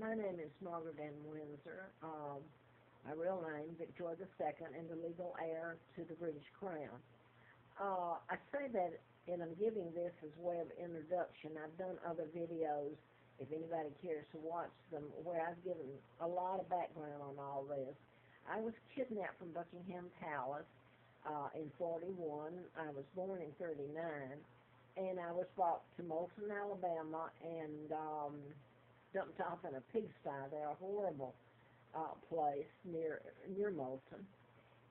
My name is Margaret Ann Windsor. My real name, Victoria II, and the legal heir to the British Crown. I say that, and I'm giving this as way of introduction. I've done other videos, if anybody cares to watch them, where I've given a lot of background on all this. I was kidnapped from Buckingham Palace in 41. I was born in 39, and I was brought to Moulton, Alabama, and dumped off in a pigsty. They're a horrible place near Moulton.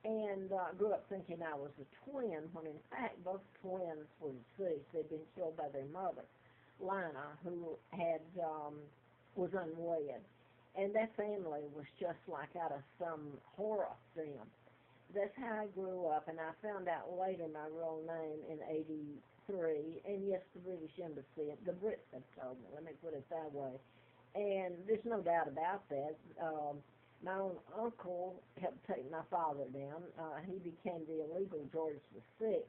And grew up thinking I was a twin, when in fact both twins were deceased. They'd been killed by their mother, Lina, who was unwed. And that family was just like out of some horror film. That's how I grew up, and I found out later my real name in 83. And yes, the British Embassy, the Brits have told me, let me put it that way. And there's no doubt about that. My own uncle helped take my father down. He became the illegal George VI.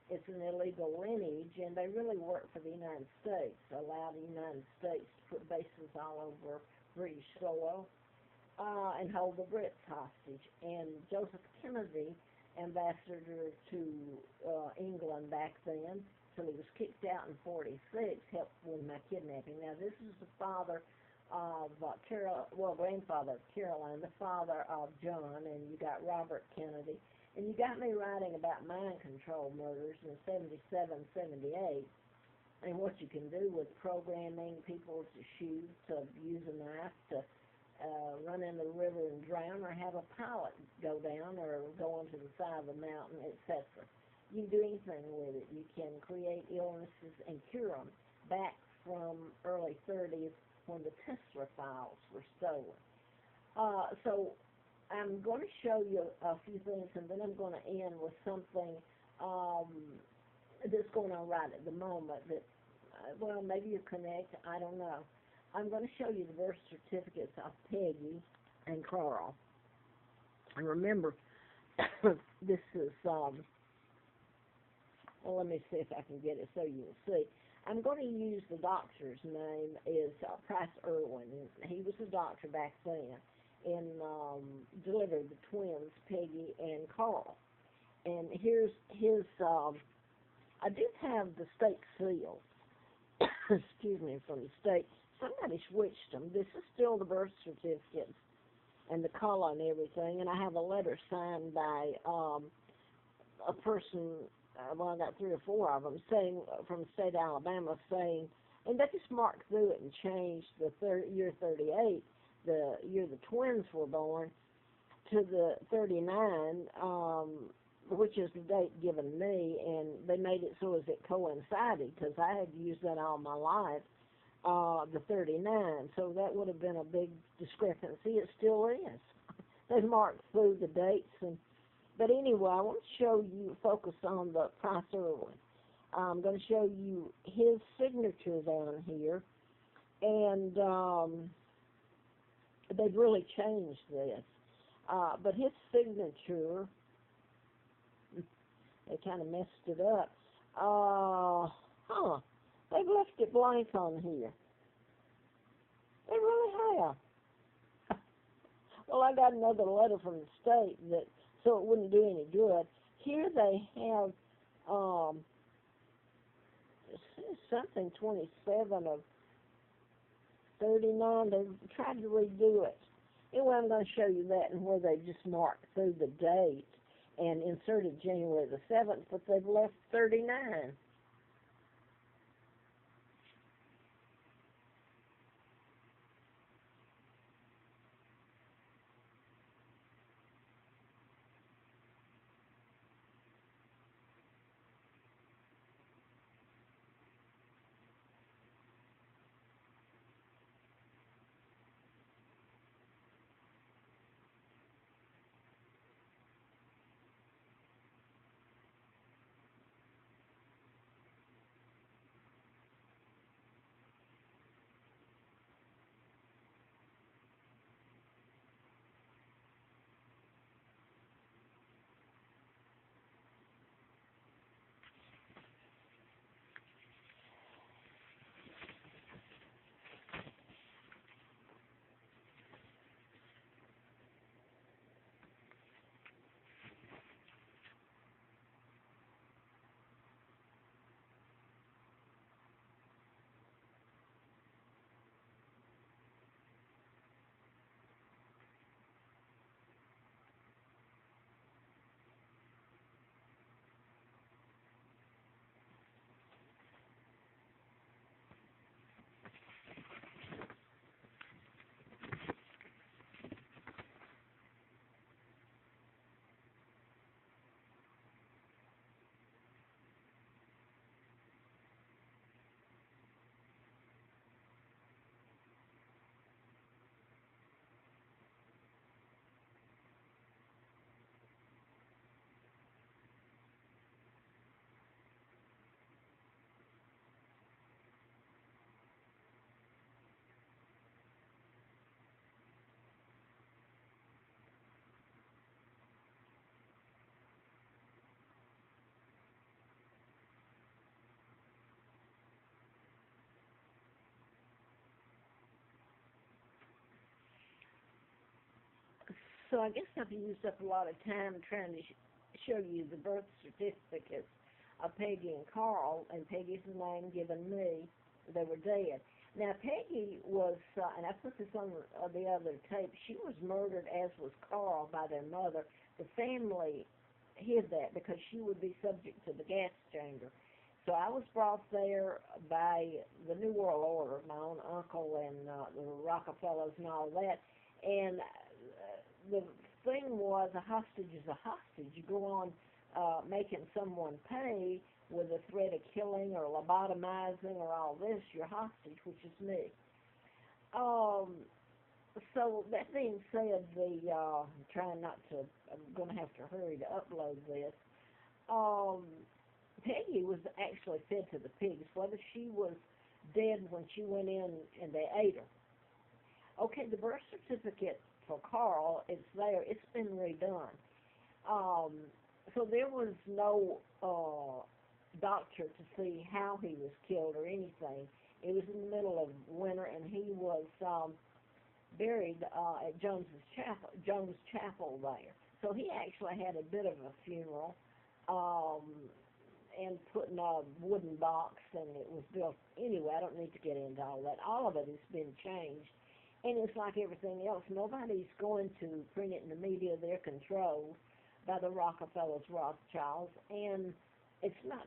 It's an illegal lineage, and they really worked for the United States, allowed the United States to put bases all over British soil and hold the Brits hostage. And Joseph Kennedy, ambassador to England back then, till he was kicked out in 46, helped with my kidnapping. Now, this is the father of grandfather of Caroline, the father of John, and you got Robert Kennedy. And you got me writing about mind control murders in 77, 78, and what you can do with programming people to shoot, to use a knife, to run into the river and drown, or have a pilot go down, or go onto the side of the mountain, etc. You can do anything with it. You can create illnesses and cure them back from early 30s, when the Tesla files were stolen. So I'm going to show you a few things, and then I'm going to end with something that's going on right at the moment that, well, maybe you connect, I don't know. I'm going to show you the birth certificates of Peggy and Carl. And remember, this is, well, let me see if I can get it so you will see. I'm going to use the doctor's name is Price Irwin. He was a doctor back then and delivered the twins, Peggy and Carl. And here's his, I do have the state seal, excuse me, from the state. Somebody switched them. This is still the birth certificate and the color and everything. And I have a letter signed by a person, well, I got 3 or 4 of them, saying, from the state of Alabama, saying, and they just marked through it and changed the year 38, the year the twins were born, to the 39, which is the date given me, and they made it so as it coincided, because I had used that all my life, the 39, so that would have been a big discrepancy. It still is. They marked through the dates, but anyway, I want to show you, focus on the Price Irwin. I'm going to show you his signature down here, and they've really changed this. But his signature, they kind of messed it up. They've left it blank on here. They really have. Well, I got another letter from the state that, so it wouldn't do any good. Here they have something 27 of 39. They've tried to redo it. Anyway, I'm going to show you that, and where they just marked through the date and inserted January the 7th, but they've left 39. So I guess I've used up a lot of time trying to show you the birth certificates of Peggy and Carl, and Peggy's the name given me. They were dead. Now, Peggy was, and I put this on the other tape, she was murdered, as was Carl, by their mother. The family hid that because she would be subject to the gas chamber. So I was brought there by the New World Order, my own uncle and the Rockefellers and all that. And the thing was, a hostage is a hostage. You go on making someone pay with a threat of killing or lobotomizing or all this, you're hostage, which is me. So that being said, I'm trying not to, I'm going to have to hurry to upload this. Peggy was actually fed to the pigs, whether she was dead when she went in and they ate her. Okay, the birth certificate for Carl, it's there. It's been redone. So there was no doctor to see how he was killed or anything. It was in the middle of winter, and he was buried at Jones Chapel there. So he actually had a bit of a funeral, and put in a wooden box, and it was built. Anyway, I don't need to get into all that. All of it has been changed, and it's like everything else. Nobody's going to print it in the media. They're controlled by the Rockefellers, Rothschilds, and it's not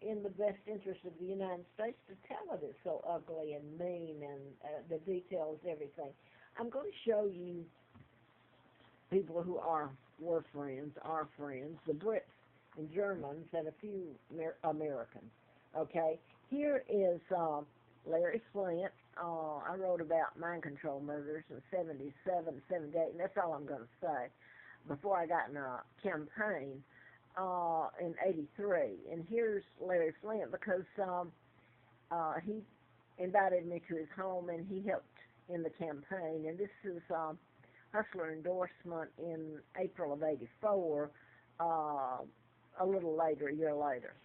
in the best interest of the United States to tell it it's so ugly and mean, and the details, everything. I'm going to show you people who were friends, our friends, the Brits and Germans, and a few Americans. Okay, here is Larry Flint. I wrote about mind control murders in 77, 78, and that's all I'm going to say. Before I got in a campaign in 83, and here's Larry Flint because he invited me to his home and he helped in the campaign. And this is Hustler endorsement in April of 84. A little later, a year later.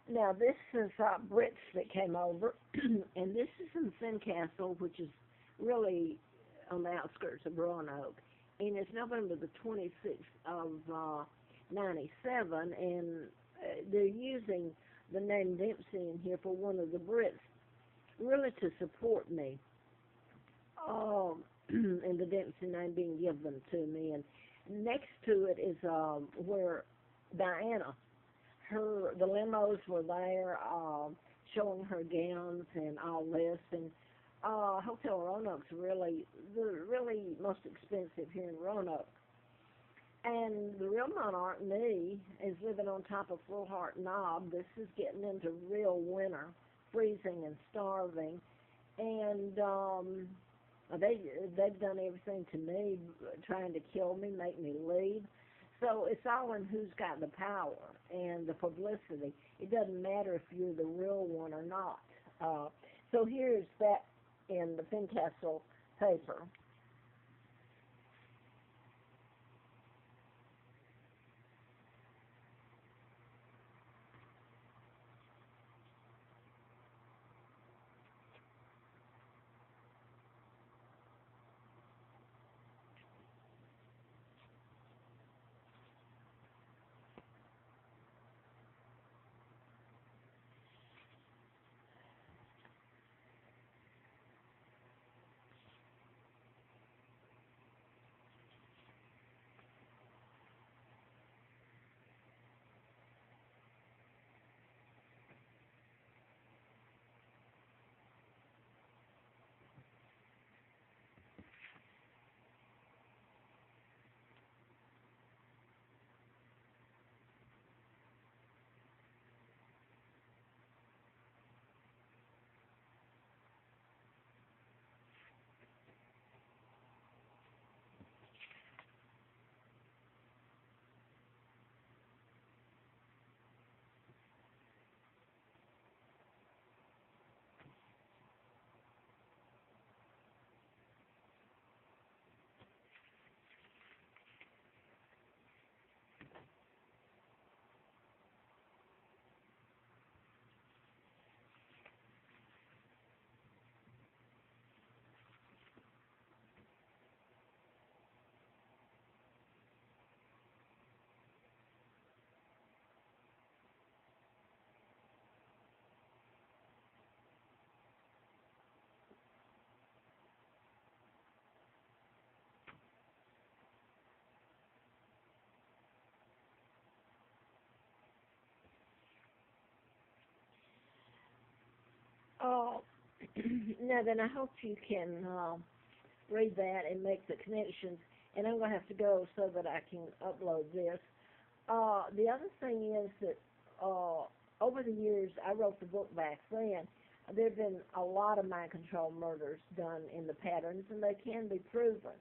Now, this is Brits that came over, and this is in Fincastle, which is really on the outskirts of Roanoke. And it's November the 26th of 97, and they're using the name Dempsey in here for one of the Brits, really to support me, and the Dempsey name being given to me. And next to it is where Diana, the limos were there, showing her gowns and all this. And Hotel Roanoke's really most expensive here in Roanoke. And the real Monarch, me, is living on top of Full Heart Knob. This is getting into real winter, freezing and starving. And they've done everything to me, trying to kill me, make me leave. So it's all in who's got the power and the publicity. It doesn't matter if you're the real one or not. So here's that in the Fincastle paper. Uh, now then, I hope you can read that and make the connections. And I'm going to have to go so that I can upload this. The other thing is that over the years, I wrote the book back then. There have been a lot of mind control murders done in the patterns, and they can be proven.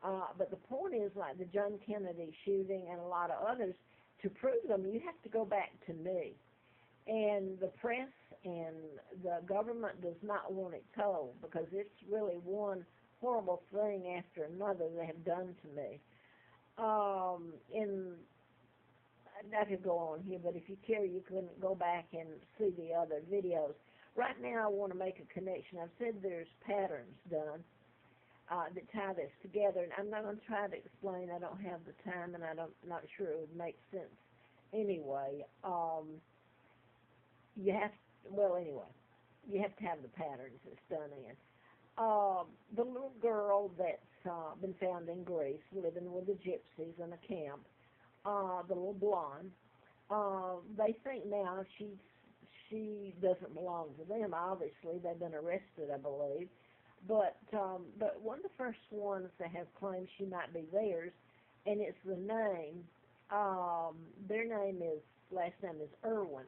But the point is, like the John Kennedy shooting and a lot of others, to prove them, you have to go back to me. And the press and the government does not want it told because it's really one horrible thing after another they have done to me. And I could go on here, but if you care, you can go back and see the other videos. Right now, I want to make a connection. I've said there's patterns done that tie this together, and I'm not going to try to explain. I don't have the time, and not sure it would make sense anyway. You have, well, anyway, you have to have the patterns it's done in. The little girl that's been found in Greece, living with the gypsies in a camp, the little blonde, they think now she doesn't belong to them. Obviously, they've been arrested, I believe. But one of the first ones that have claimed she might be theirs, and it's the name. Their last name is Irwin,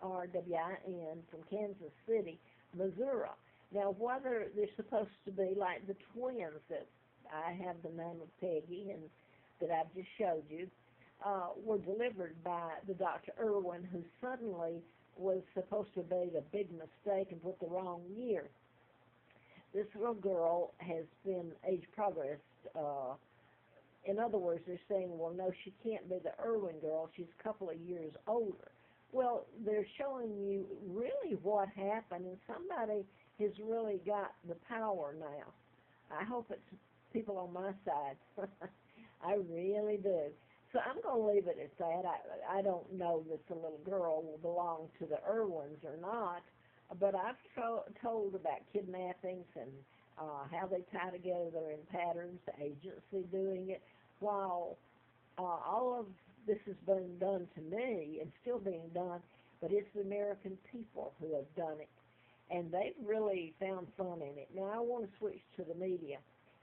Irwin, from Kansas City, Missouri. Now, whether they're supposed to be like the twins that I have the name of Peggy and that I've just showed you, were delivered by the Dr. Irwin, who suddenly was supposed to be a big mistake and put the wrong year. This little girl has been age progressed. In other words, they're saying, well, no, she can't be the Irwin girl. She's a couple of years older. Well, they're showing you really what happened, and somebody has really got the power now. I hope it's people on my side. I really do. So I'm going to leave it at that. I don't know that the little girl will belong to the Irwins or not, but I've told about kidnappings and how they tie together in patterns, the agency doing it, while all of this has been done to me and still being done, but it's the American people who have done it, and they've really found fun in it. Now, I want to switch to the media,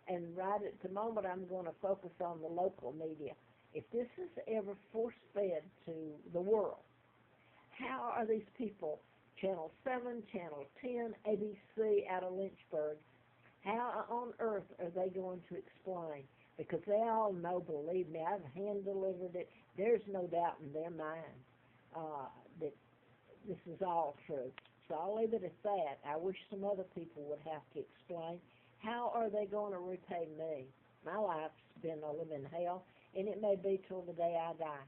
and right at the moment, I'm going to focus on the local media. If this is ever force-fed to the world, how are these people, Channel 7, Channel 10, ABC out of Lynchburg, how on earth are they going to explain? Because they all know, believe me, I've hand-delivered it. There's no doubt in their mind that this is all true. So I'll leave it at that. I wish some other people would have to explain. How are they going to repay me? My life's been a living hell, and it may be till the day I die.